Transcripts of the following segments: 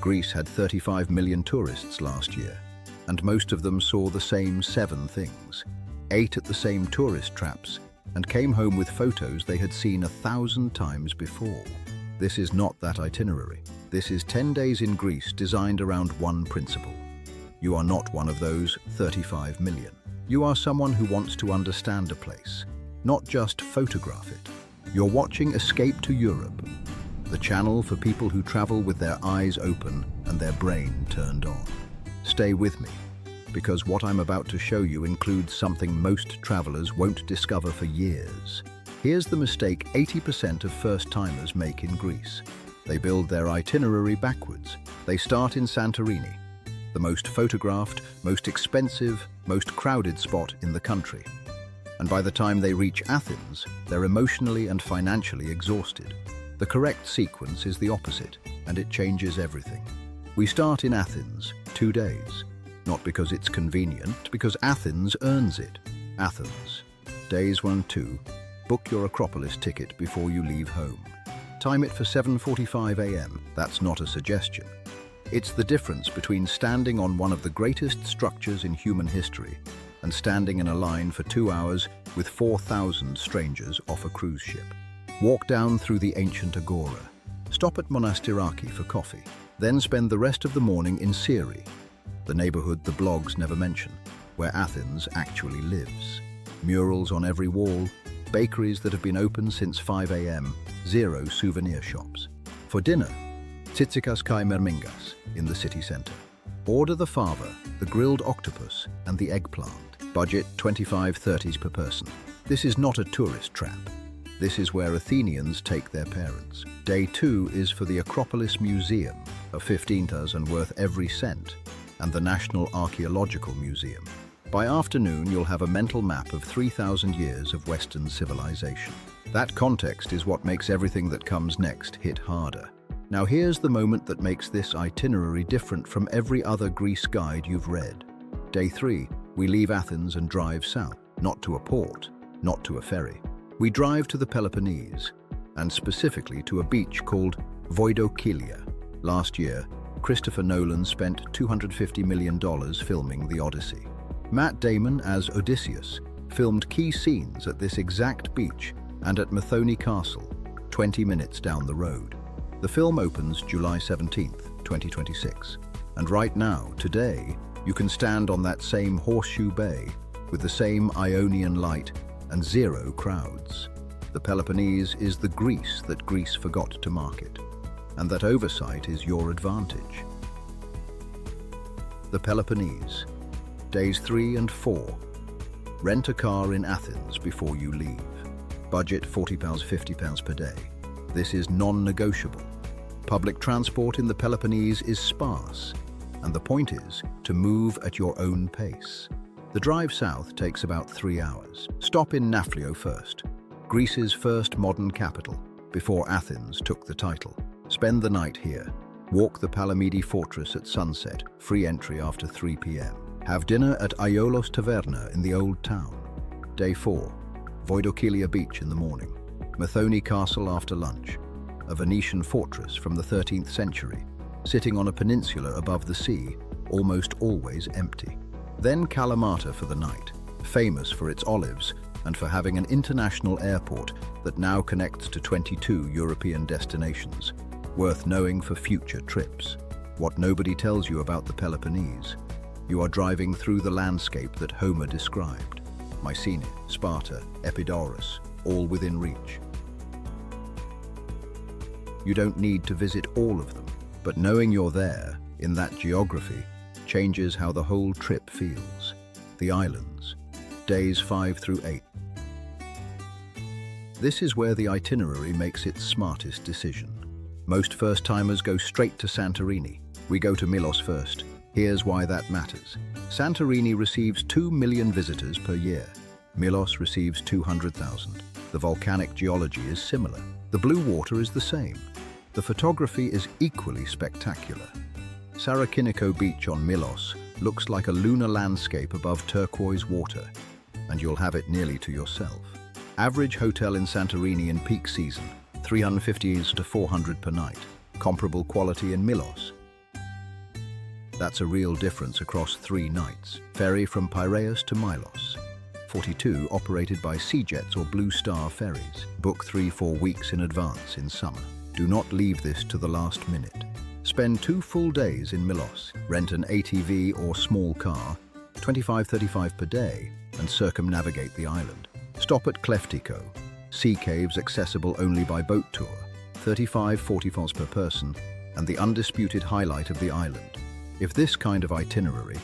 Greece had 35 million tourists last year, and most of them saw the same 7 things, ate at the same tourist traps, and came home with photos they had seen 1,000 times before. This is not that itinerary. This is 10 days in Greece designed around one principle. You are not one of those 35 million. You are someone who wants to understand a place, not just photograph it. You're watching Escape to Europe, the channel for people who travel with their eyes open and their brain turned on. Stay with me, because what I'm about to show you includes something most travelers won't discover for years. Here's the mistake 80% of first-timers make in Greece. They build their itinerary backwards. They start in Santorini, the most photographed, most expensive, most crowded spot in the country. And by the time they reach Athens, they're emotionally and financially exhausted. The correct sequence is the opposite, and it changes everything. We start in Athens, 2 days. Not because it's convenient, because Athens earns it. Athens, days 1 and 2. Book your Acropolis ticket before you leave home. Time it for 7:45 a.m. That's not a suggestion. It's the difference between standing on one of the greatest structures in human history and standing in a line for 2 hours with 4,000 strangers off a cruise ship. Walk down through the ancient agora. Stop at Monastiraki for coffee. Then spend the rest of the morning in Psiri, the neighborhood the blogs never mention, where Athens actually lives. Murals on every wall, bakeries that have been open since 5 a.m., 0 souvenir shops. For dinner, tsitsikas kai mermingas in the city center. Order the fava, the grilled octopus, and the eggplant. Budget 25-30s per person. This is not a tourist trap. This is where Athenians take their parents. Day 2 is for the Acropolis Museum, a 15,000 worth every cent, and the National Archaeological Museum. By afternoon, you'll have a mental map of 3,000 years of Western civilization. That context is what makes everything that comes next hit harder. Now here's the moment that makes this itinerary different from every other Greece guide you've read. Day 3, we leave Athens and drive south, not to a port, not to a ferry. We drive to the Peloponnese, and specifically to a beach called Voidokilia. Last year, Christopher Nolan spent $250 million filming the Odyssey. Matt Damon, as Odysseus, filmed key scenes at this exact beach and at Methoni Castle, 20 minutes down the road. The film opens July 17th, 2026. And right now, today, you can stand on that same horseshoe bay with the same Ionian light and 0 crowds. The Peloponnese is the Greece that Greece forgot to market, and that oversight is your advantage. The Peloponnese, days 3 and 4. Rent a car in Athens before you leave. Budget £40, £50 per day. This is non-negotiable. Public transport in the Peloponnese is sparse, and the point is to move at your own pace. The drive south takes about 3 hours. Stop in Nafplio first, Greece's first modern capital, before Athens took the title. Spend the night here. Walk the Palamidi fortress at sunset, free entry after 3 p.m. Have dinner at Aiolos Taverna in the Old Town. Day 4, Voidokilia Beach in the morning. Methoni Castle after lunch, a Venetian fortress from the 13th century, sitting on a peninsula above the sea, almost always empty. Then Kalamata for the night, famous for its olives and for having an international airport that now connects to 22 European destinations, worth knowing for future trips. What nobody tells you about the Peloponnese. You are driving through the landscape that Homer described. Mycenae, Sparta, Epidaurus, all within reach. You don't need to visit all of them, but knowing you're there, in that geography, changes how the whole trip feels. The islands, days 5 through 8. This is where the itinerary makes its smartest decision. Most first-timers go straight to Santorini. We go to Milos first. Here's why that matters. Santorini receives 2 million visitors per year. Milos receives 200,000. The volcanic geology is similar. The blue water is the same. The photography is equally spectacular. Sarakiniko beach on Milos looks like a lunar landscape above turquoise water, and you'll have it nearly to yourself. Average hotel in Santorini in peak season, 350 to 400 per night. Comparable quality in Milos, That's a real difference across 3 nights. Ferry from Piraeus to Milos. 42 operated by Sea Jets or Blue Star ferries. Book 3-4 weeks in advance in summer. Do not leave this to the last minute. Spend 2 full days in Milos. Rent an ATV or small car, 25-35 per day, and circumnavigate the island. Stop at Kleftiko. Sea caves accessible only by boat tour, 35-40 fos per person, and the undisputed highlight of the island. If this kind of itinerary,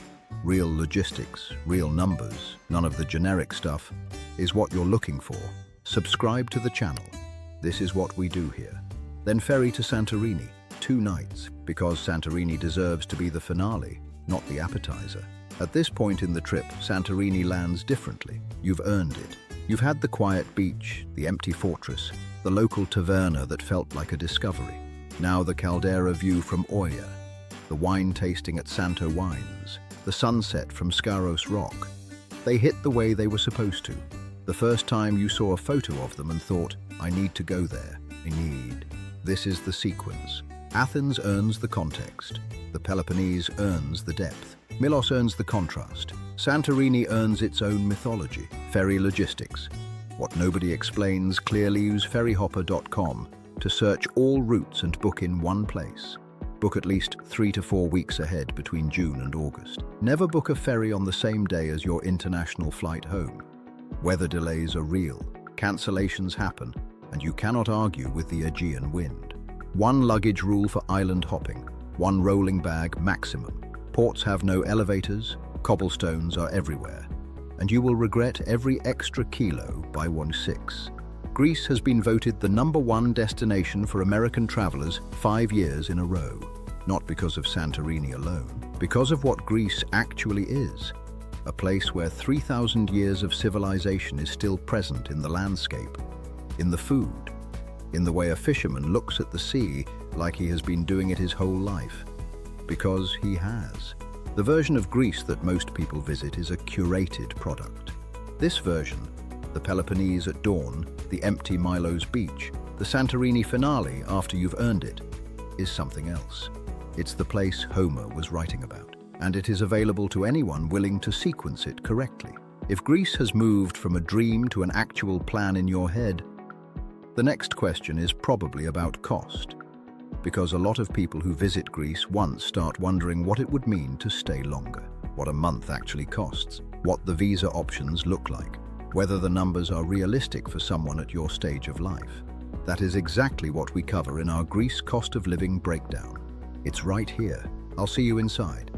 real logistics, real numbers, none of the generic stuff, is what you're looking for, subscribe to the channel. This is what we do here. Then ferry to Santorini, 2 nights, because Santorini deserves to be the finale, not the appetizer. At this point in the trip, Santorini lands differently. You've earned it. You've had the quiet beach, the empty fortress, the local taverna that felt like a discovery. Now the caldera view from Oya, the wine tasting at Santo Wines, the sunset from Skaros Rock. They hit the way they were supposed to. The first time you saw a photo of them and thought, I need to go there. This is the sequence. Athens earns the context. The Peloponnese earns the depth. Milos earns the contrast. Santorini earns its own mythology. Ferry logistics. What nobody explains, clearly use ferryhopper.com to search all routes and book in one place. Book at least 3 to 4 weeks ahead between June and August. Never book a ferry on the same day as your international flight home. Weather delays are real, cancellations happen, and you cannot argue with the Aegean wind. 1 luggage rule for island hopping, 1 rolling bag maximum. Ports have no elevators, cobblestones are everywhere, and you will regret every extra kilo by 1/6. Greece has been voted the #1 destination for American travelers 5 years in a row. Not because of Santorini alone, because of what Greece actually is. A place where 3,000 years of civilization is still present in the landscape, in the food, in the way a fisherman looks at the sea like he has been doing it his whole life. Because he has. The version of Greece that most people visit is a curated product. This version, the Peloponnese at dawn, the empty Milos beach, the Santorini finale after you've earned it, is something else. It's the place Homer was writing about, and it is available to anyone willing to sequence it correctly. If Greece has moved from a dream to an actual plan in your head, the next question is probably about cost. Because a lot of people who visit Greece once start wondering what it would mean to stay longer, what a month actually costs, what the visa options look like, whether the numbers are realistic for someone at your stage of life. That is exactly what we cover in our Greece cost of living breakdown. It's right here. I'll see you inside.